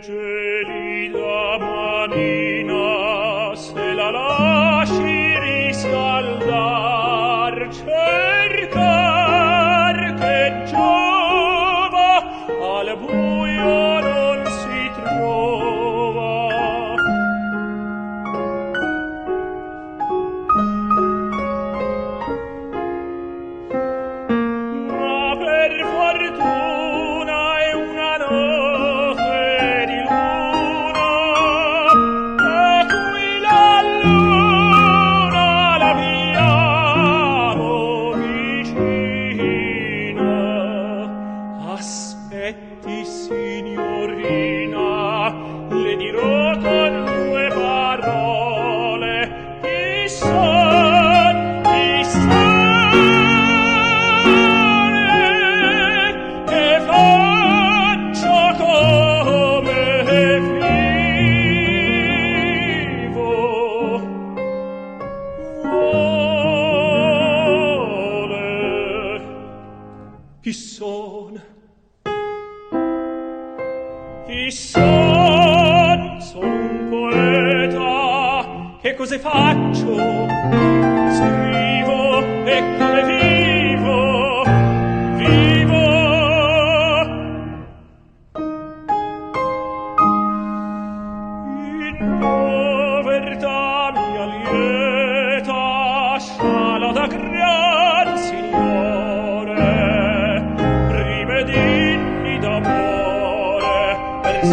gelida manina, se la lasci riscaldar, cercar che giova, al buio non si trova. Ma per fortuna è una notte di luna, a cui la luna la viamo vicina. Aspetti, signorina, le dirò con due parole chi son, chi sono, che faccio, come vivo. Vuole chi son, chi son, sono un poeta. Che cosa faccio? Scrivo, e come vivo, vivo. In povertà mia lieta, sciala da gran signore, prime d'inni d'amore, per